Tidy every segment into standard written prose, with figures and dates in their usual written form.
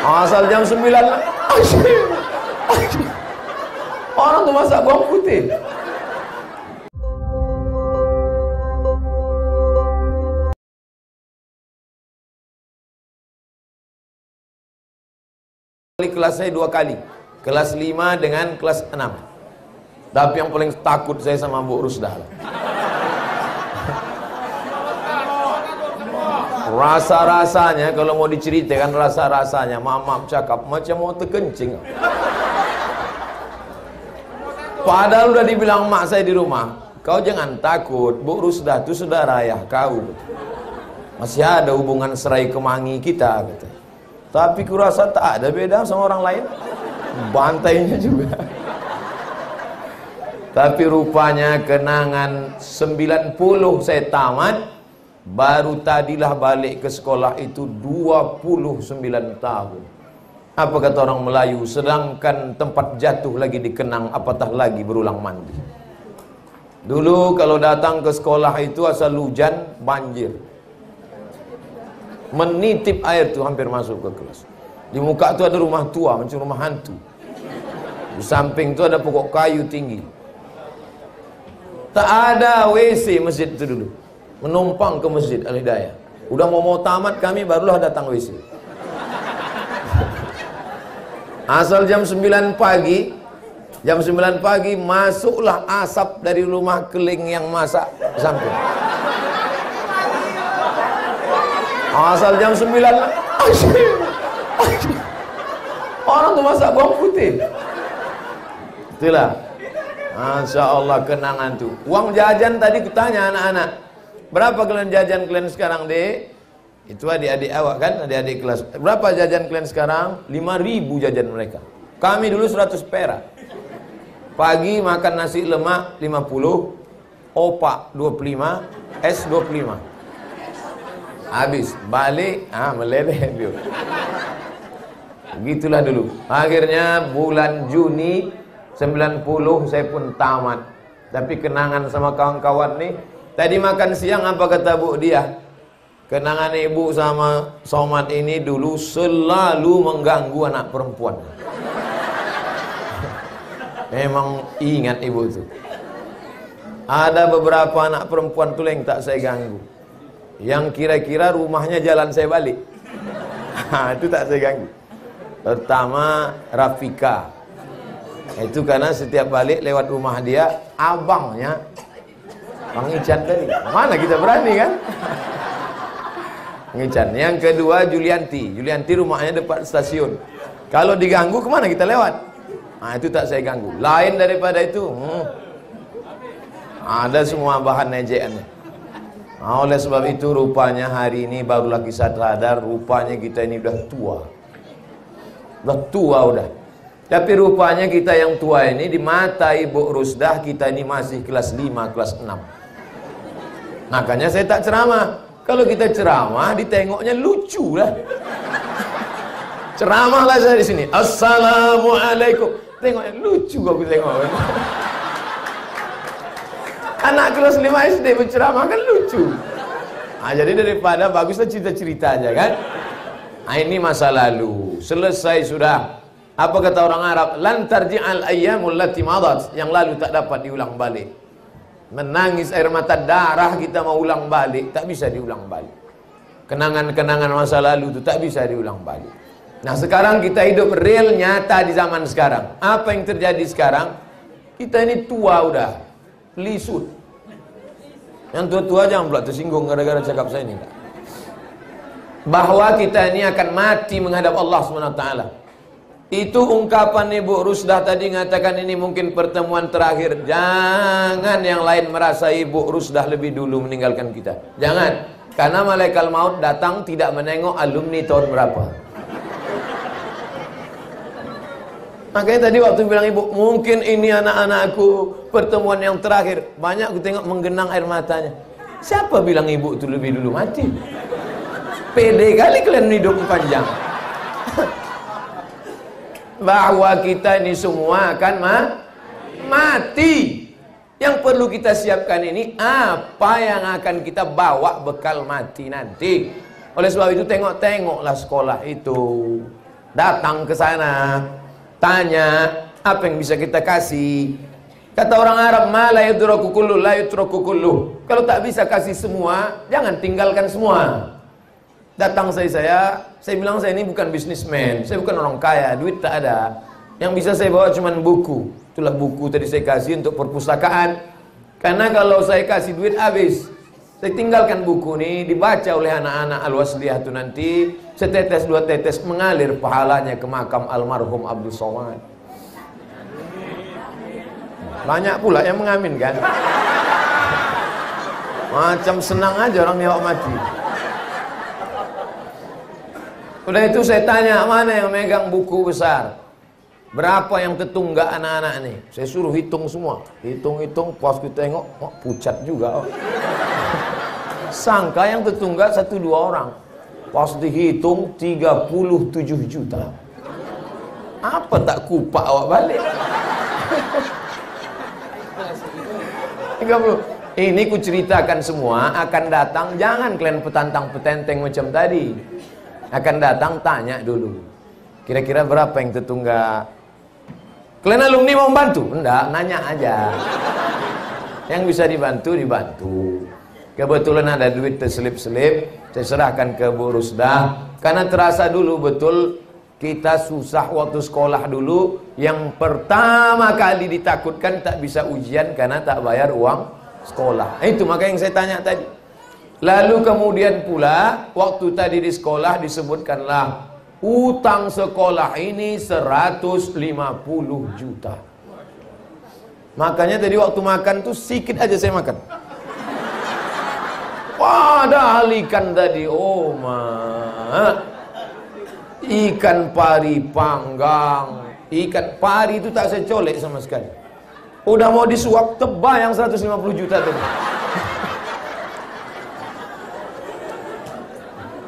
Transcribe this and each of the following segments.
Asal jam 9. Orang tuh masak bawang putih. Kelas saya 2 kali, kelas 5 dengan kelas 6. Tapi yang paling takut saya sama Bu Rusdah. Rasa-rasanya kalau mau diceritakan rasa-rasanya, maaf cakap macam mau terkencing. Padahal udah dibilang mak saya di rumah, kau jangan takut, Bu Rusdah itu saudara ayah kau. Masih ada hubungan serai kemangi kita, kata. Tapi kurasa tak ada beda sama orang lain. Bantainya juga. Tapi rupanya kenangan 90 saya tamat, baru tadilah balik ke sekolah itu 29 tahun. Apa kata orang Melayu, sedangkan tempat jatuh lagi dikenang, apatah lagi berulang mandi. Dulu kalau datang ke sekolah itu asal hujan, banjir. Menitip air tuh hampir masuk ke kelas. Di muka tuh ada rumah tua, macam rumah hantu. Di samping tuh ada pokok kayu tinggi. Tak ada WC masjid itu dulu. Menumpang ke masjid Al-Hidayah. Udah mau tamat kami barulah datang WC. Asal jam 9 pagi, jam 9 pagi masuklah asap dari rumah keling yang masak samping. Asal jam 9. Orang tuh masak bawang putih. Itulah, Masya Allah kenangan tuh. Uang jajan tadi kutanya anak-anak, berapa kalian jajan kalian sekarang, Dek? Itu adik-adik awak kan, adik-adik kelas. Berapa jajan kalian sekarang? 5.000 jajan mereka. Kami dulu 100 perak. Pagi makan nasi lemak 50, opak 25, es 25. Habis, balik, meleleh dia. Begitulah dulu. Akhirnya bulan Juni 90 saya pun tamat. Tapi kenangan sama kawan-kawan nih. Tadi makan siang apa kata Bu dia? Kenangan ibu sama Somad ini dulu selalu mengganggu anak perempuan. Memang ingat ibu itu. Ada beberapa anak perempuan tuh yang tak saya ganggu. Yang kira-kira rumahnya jalan saya balik. Itu tak saya ganggu. Pertama Rafika. Itu karena setiap balik lewat rumah dia, abangnya Bang Ican tadi. Mana kita berani kan? Bang Ican. Yang kedua Julianti. Julianti rumahnya dekat stasiun. Kalau diganggu kemana kita lewat? Itu tak saya ganggu. Lain daripada itu, ada semua bahan ejekannya. Oleh sebab itu rupanya hari ini barulah kita sadar, rupanya kita ini udah tua. Udah tua udah. Tapi rupanya kita yang tua ini di mata Ibu Rusdah kita ini masih kelas 5, kelas 6. Makanya saya tak ceramah. Kalau kita ceramah ditengoknya lucu lah. Ceramahlah saya di sini. Assalamualaikum. Tengoknya lucu aku tengok. Anak kelas 5 SD berceramah kan lucu. Jadi daripada baguslah cerita-cerita aja kan. Ini masa lalu. Selesai sudah. Apa kata orang Arab? Lan tarji'al ayyamul lati madat. Yang lalu tak dapat diulang balik. Menangis air mata darah kita mau ulang balik, tak bisa diulang balik. Kenangan-kenangan masa lalu itu tak bisa diulang balik. Nah sekarang kita hidup real nyata di zaman sekarang. Apa yang terjadi sekarang? Kita ini tua udah. Lisut. Yang tua-tua jangan pula tersinggung gara-gara cakap saya ini. Bahwa kita ini akan mati menghadap Allah SWT. Itu ungkapan Ibu Rusdah tadi mengatakan ini mungkin pertemuan terakhir. Jangan yang lain merasa Ibu Rusdah lebih dulu meninggalkan kita. Jangan. Karena malaikat maut datang tidak menengok alumni tahun berapa. Makanya tadi waktu bilang ibu, mungkin ini anak-anakku pertemuan yang terakhir. Banyak aku tengok menggenang air matanya. Siapa bilang ibu itu lebih dulu mati? Pede kali kalian hidup panjang. Bahwa kita ini semua akan mati. Yang perlu kita siapkan ini apa yang akan kita bawa bekal mati nanti. Oleh sebab itu tengok-tengoklah sekolah itu. datang ke sana, tanya apa yang bisa kita kasih. Kata orang Arab, ma la yudraku kullu la yutraku kullu. Kalau tak bisa kasih semua, jangan tinggalkan semua. Datang saya bilang saya ini bukan bisnismen, saya bukan orang kaya, duit tak ada. Yang bisa saya bawa cuma buku. Itulah buku tadi saya kasih untuk perpustakaan. Karena kalau saya kasih duit habis. Saya tinggalkan buku ini, dibaca oleh anak-anak Al-Wasliyah itu nanti, setetes dua tetes mengalir pahalanya ke makam almarhum Abdul Somad. Banyak pula yang mengaminkan. Macam senang aja orang nyawa mati. Udah itu saya tanya, mana yang megang buku besar? Berapa yang tetunggak anak-anak ini? Saya suruh hitung semua. Hitung-hitung, pas kita tengok, oh, pucat juga. Oh. Sangka yang tetunggak 1-2 orang. Pas dihitung 37 juta. Apa tak kupak awak balik? 30. Ini ku ceritakan semua akan datang, jangan kalian petantang-petenteng macam tadi. Akan datang tanya dulu. Kira-kira berapa yang tetunggak? Kalian alumni mau bantu? Enggak, nanya aja. Yang bisa dibantu, dibantu. Kebetulan ada duit terselip-selip, saya serahkan ke Bu Rusdah. Karena terasa dulu betul kita susah waktu sekolah dulu. Yang pertama kali ditakutkan tak bisa ujian karena tak bayar uang sekolah. Itu maka yang saya tanya tadi. Lalu kemudian pula waktu tadi di sekolah disebutkanlah utang sekolah ini 150 juta. Makanya tadi waktu makan tuh sikit aja saya makan. Wah, ada ikan tadi, oh ikan pari panggang. Ikan pari itu tak saya colek sama sekali. Udah mau disuap, tebal yang 150 juta tadi.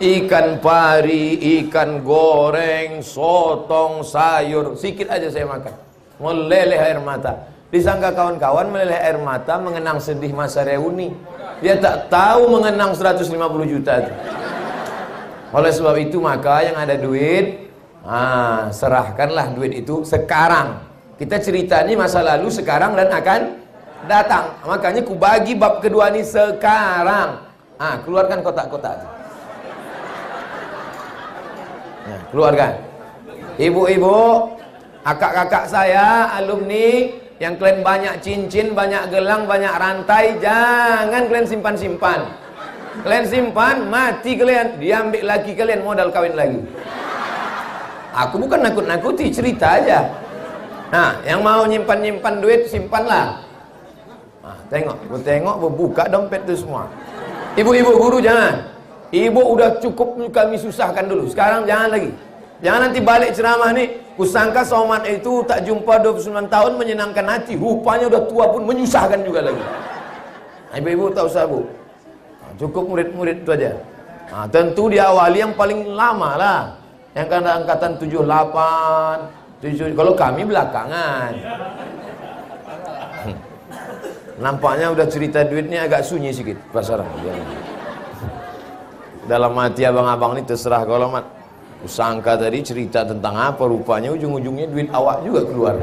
Ikan pari, ikan goreng, sotong, sayur, sikit aja saya makan. Meleleh air mata. Disangka kawan-kawan meleleh air mata mengenang sedih masa reuni. Dia tak tahu mengenang 150 juta itu. Oleh sebab itu maka yang ada duit, serahkanlah duit itu sekarang. Kita cerita ini masa lalu, sekarang dan akan datang. Makanya ku bagi bab kedua ini sekarang. Keluarkan kotak-kotak. Nah, keluarkan. Ibu-ibu, kakak-kakak saya, alumni yang kalian banyak cincin, banyak gelang, banyak rantai, jangan kalian simpan-simpan. Kalian simpan, mati kalian, diambil lagi kalian modal kawin lagi. Aku bukan nakut-nakuti, cerita aja. Nah, yang mau nyimpan-nyimpan duit, simpanlah. Tengok, buka dompet itu semua. Ibu-ibu guru jangan. Ibu udah cukup kami susahkan dulu, sekarang jangan lagi. Jangan nanti balik ceramah nih, kusangka Somad itu tak jumpa 29 tahun menyenangkan hati, rupanya udah tua pun menyusahkan juga lagi. Ibu-ibu tak usah bu, cukup murid-murid itu aja. Tentu diawali yang paling lama lah, yang kena angkatan 78, 7, kalau kami belakangan. Nampaknya udah cerita duitnya agak sunyi sedikit, pasaran. Dalam hati abang-abang ini terserah kalau mat. Usangka tadi cerita tentang apa, rupanya ujung-ujungnya duit awak juga keluar.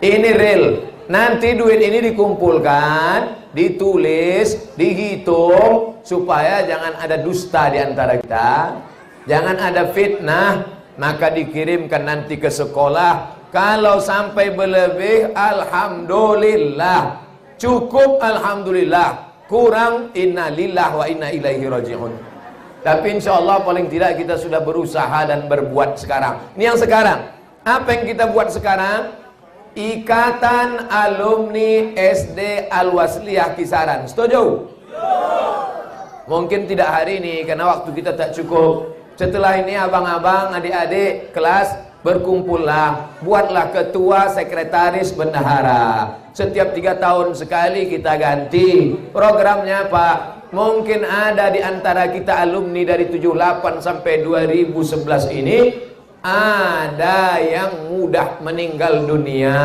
Ini real. Nanti duit ini dikumpulkan, ditulis, dihitung, supaya jangan ada dusta di antara kita, jangan ada fitnah. Maka dikirimkan nanti ke sekolah. Kalau sampai berlebih, alhamdulillah. Cukup alhamdulillah. Kurang, innalillah wa inna ilaihi raji'un. Tapi insya Allah paling tidak kita sudah berusaha dan berbuat sekarang. Ini yang sekarang. Apa yang kita buat sekarang? Ikatan Alumni SD Al-Wasliyah Kisaran. Setuju? Mungkin tidak hari ini karena waktu kita tak cukup. Setelah ini abang-abang, adik-adik kelas berkumpullah. Buatlah ketua, sekretaris, bendahara. Setiap 3 tahun sekali kita ganti. Programnya Pak, mungkin ada di antara kita alumni dari 78 sampai 2011 ini, ada yang mudah meninggal dunia,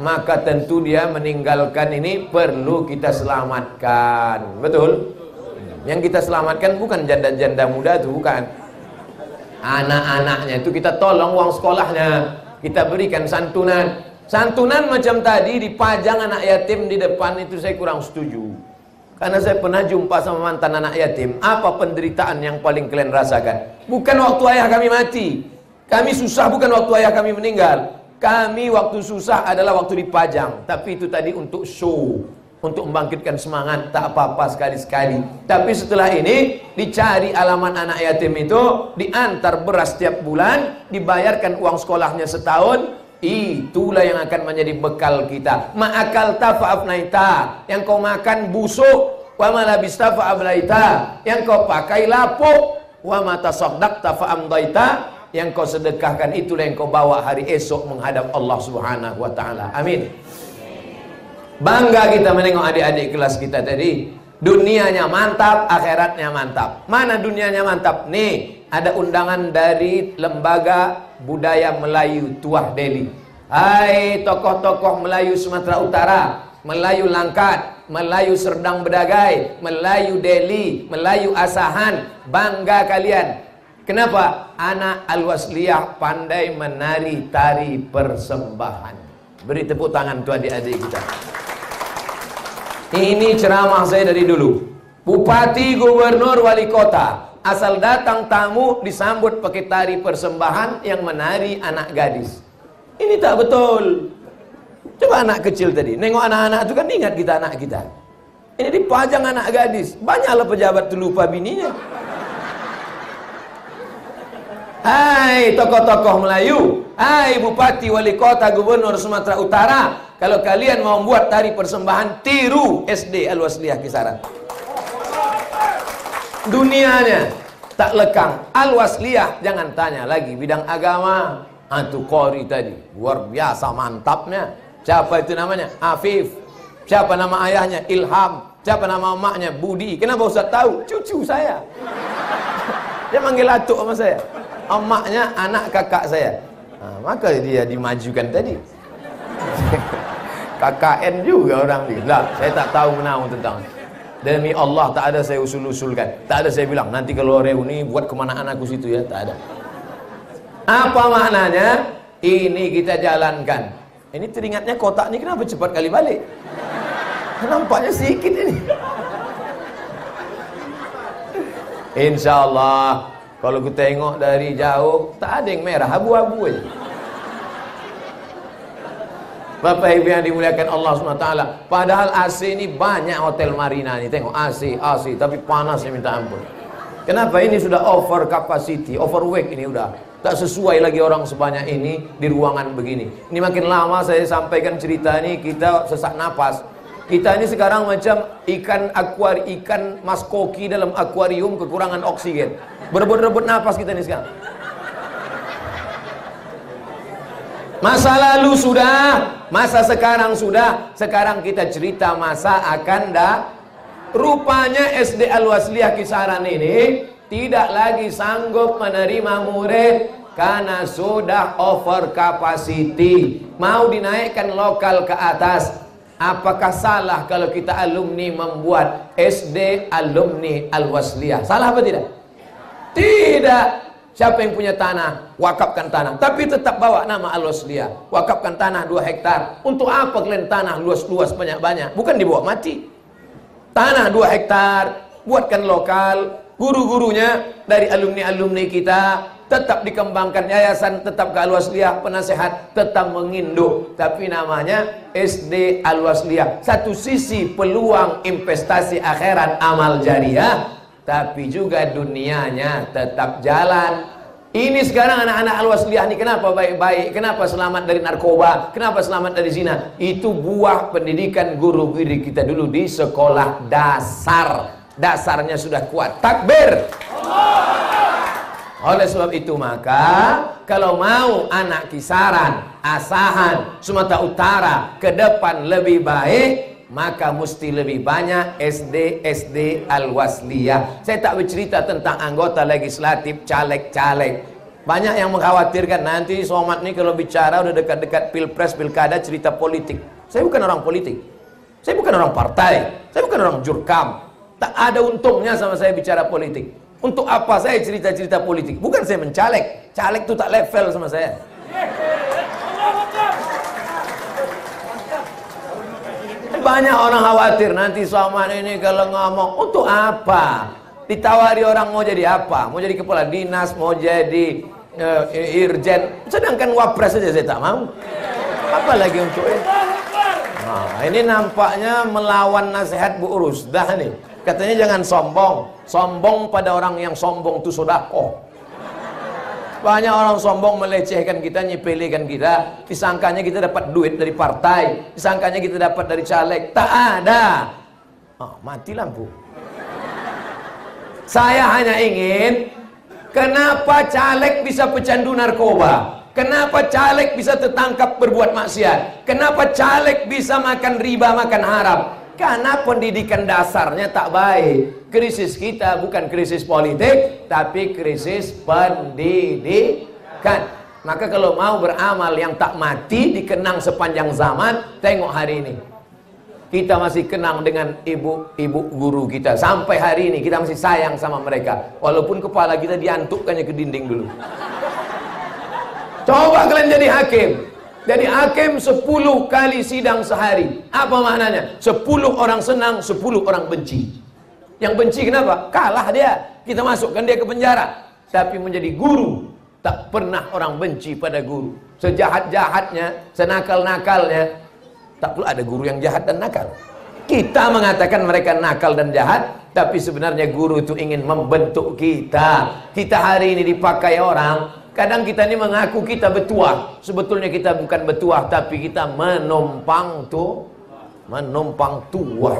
maka tentu dia meninggalkan ini perlu kita selamatkan. Betul? Yang kita selamatkan bukan janda-janda muda itu, bukan. Anak-anaknya itu kita tolong uang sekolahnya, kita berikan santunan. Santunan macam tadi dipajang anak yatim di depan itu saya kurang setuju. Karena saya pernah jumpa sama mantan anak yatim. Apa penderitaan yang paling kalian rasakan? Bukan waktu ayah kami mati. Kami susah bukan waktu ayah kami meninggal. Kami waktu susah adalah waktu dipajang. Tapi itu tadi untuk show, untuk membangkitkan semangat. Tak apa-apa sekali-sekali. Tapi setelah ini dicari alamat anak yatim itu, diantar beras setiap bulan, dibayarkan uang sekolahnya setahun. Itulah yang akan menjadi bekal kita. Ma'akal tafa'afnaita, yang kau makan busuk. Wa malabista fa'ablaita, yang kau pakai lapuk. Wa matasaddaqta fa'amdaita, yang kau sedekahkan itulah yang kau bawa hari esok menghadap Allah Subhanahu wa taala. Amin. Bangga kita menengok adik-adik kelas kita tadi. Dunianya mantap, akhiratnya mantap. Mana dunianya mantap? Nih, ada undangan dari Lembaga Budaya Melayu Tuah Deli. Hai tokoh-tokoh Melayu Sumatera Utara, Melayu Langkat, Melayu Serdang Bedagai, Melayu Deli, Melayu Asahan. Bangga kalian. Kenapa? Anak Al-Wasliyah pandai menari tari persembahan. Beri tepuk tangan tuh adik-adik kita. Ini ceramah saya dari dulu. Bupati, gubernur, wali kota, asal datang tamu disambut pakai tari persembahan yang menari anak gadis. Ini tak betul. Coba anak kecil tadi, nengok anak-anak itu kan ingat kita anak kita. Ini dipajang anak gadis. Banyaklah pejabat tuh lupa bininya. Hai tokoh-tokoh Melayu, hai bupati, wali kota, gubernur Sumatera Utara, kalau kalian mau membuat tari persembahan, tiru SD Al-Wasliyah Kisaran. Dunianya tak lekang. Al-Wasliyah jangan tanya lagi bidang agama. Antu Qori tadi luar biasa mantapnya. Siapa itu namanya? Afif. Siapa nama ayahnya? Ilham. Siapa nama emaknya? Budi. Kenapa Ustaz tahu? Cucu saya. Dia manggil atuk sama saya. Emaknya anak kakak saya. Maka dia dimajukan tadi. KKN juga orang ni. Lah, saya tak tahu menahu tentang. Demi Allah tak ada saya usul-usulkan. Tak ada saya bilang nanti kalau reuni buat kemanaan aku situ ya, tak ada. Apa maknanya? Ini kita jalankan. Ini teringatnya kotak ni kenapa cepat kali balik? Nampaknya sedikit ini. Insyaallah kalau kita tengok dari jauh tak ada yang merah, abu-abu aja. Bapak Ibu yang dimuliakan Allah SWT. Padahal AC ini banyak hotel marina nih. Tengok AC, tapi panasnya minta ampun. Kenapa? Ini sudah over capacity, overweight ini udah. Tak sesuai lagi orang sebanyak ini di ruangan begini. Ini makin lama saya sampaikan cerita ini kita sesak napas. Kita ini sekarang macam ikan mas koki dalam akuarium kekurangan oksigen. Berebut-rebut napas kita ini sekarang. Masa lalu sudah, masa sekarang sudah. Sekarang kita cerita masa akan dah. Rupanya SD Al-Wasliyah Kisaran ini tidak lagi sanggup menerima murid karena sudah over capacity. Mau dinaikkan lokal ke atas. Apakah salah kalau kita alumni membuat SD Alumni Al-Wasliyah? Salah apa tidak? Tidak. Siapa yang punya tanah, wakafkan tanah. Tapi tetap bawa nama Al-Wasliyah. Wakafkan tanah 2 hektar. Untuk apa kalian tanah luas-luas banyak-banyak? Bukan dibawa mati. Tanah 2 hektar, buatkan lokal. Guru-gurunya dari alumni-alumni kita tetap dikembangkan, yayasan tetap ke Al-Wasliyah, penasehat tetap menginduk, tapi namanya SD Al-Wasliyah. Satu sisi peluang investasi akhirat amal jariah, tapi juga dunianya tetap jalan. Ini sekarang anak-anak Al-Wasliyah ini kenapa baik-baik, kenapa selamat dari narkoba, kenapa selamat dari zina? Itu buah pendidikan guru-guru kita dulu di sekolah dasar. Dasarnya sudah kuat. Takbir. Oleh sebab itu maka kalau mau anak Kisaran, Asahan, Sumatera Utara ke depan lebih baik, maka mesti lebih banyak SD Al-Wasliyah. Saya tak bercerita tentang anggota legislatif, caleg-caleg. Banyak yang mengkhawatirkan nanti Somad ini kalau bicara udah dekat-dekat pilpres, pilkada, cerita politik. Saya bukan orang politik. Saya bukan orang partai. Saya bukan orang jurkam. Tak ada untungnya sama saya bicara politik. Untuk apa saya cerita-cerita politik? Bukan saya mencaleg. Caleg itu tak level sama saya. Banyak orang khawatir nanti Somad ini kalau ngomong untuk apa? Ditawari orang mau jadi apa? Mau jadi kepala dinas, mau jadi irjen. Sedangkan wapres saja saya tak mau. Apalagi untuk ini. Nah, ini nampaknya melawan nasihat Bu Rusdah nih. Katanya jangan sombong. Sombong pada orang yang sombong itu sedekah. Banyak orang sombong melecehkan kita, nyepelekan kita. Disangkanya kita dapat duit dari partai, disangkanya kita dapat dari caleg. Tak ada. Oh, mati lampu. Saya hanya ingin, kenapa caleg bisa pecandu narkoba? Kenapa caleg bisa tertangkap berbuat maksiat? Kenapa caleg bisa makan riba, makan haram? Karena pendidikan dasarnya tak baik. Krisis kita bukan krisis politik, tapi krisis pendidikan. Maka kalau mau beramal yang tak mati, dikenang sepanjang zaman, tengok hari ini. Kita masih kenang dengan ibu guru kita. Sampai hari ini kita masih sayang sama mereka. Walaupun kepala kita diantukkannya ke dinding dulu. Coba kalian jadi hakim. Jadi hakim 10 kali sidang sehari. Apa maknanya? 10 orang senang, 10 orang benci. Yang benci kenapa? Kalah dia. Kita masukkan dia ke penjara. Tapi menjadi guru, tak pernah orang benci pada guru. Sejahat-jahatnya, senakal-nakalnya, tak pula ada guru yang jahat dan nakal. Kita mengatakan mereka nakal dan jahat, tapi sebenarnya guru itu ingin membentuk kita. Kita hari ini dipakai orang. Kadang kita ini mengaku kita betuah. Sebetulnya kita bukan betuah, tapi kita menumpang tua.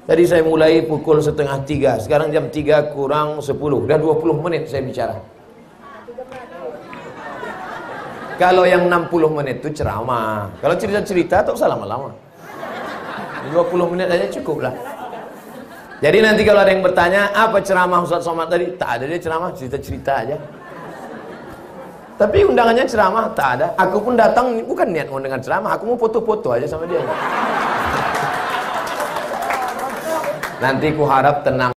Tadi saya mulai pukul 2:30. Sekarang jam 3 kurang 10. Dah 20 menit saya bicara. Kalau yang 60 menit itu ceramah. Kalau cerita-cerita tak usah lama-lama. 20 menit aja cukup lah. Jadi nanti kalau ada yang bertanya, apa ceramah Ustaz Somad tadi? Tak ada dia ceramah, cerita-cerita aja. Tapi undangannya ceramah tak ada. Aku pun datang bukan niat mau dengar ceramah, aku mau foto-foto aja sama dia. Nanti ku harap tenang.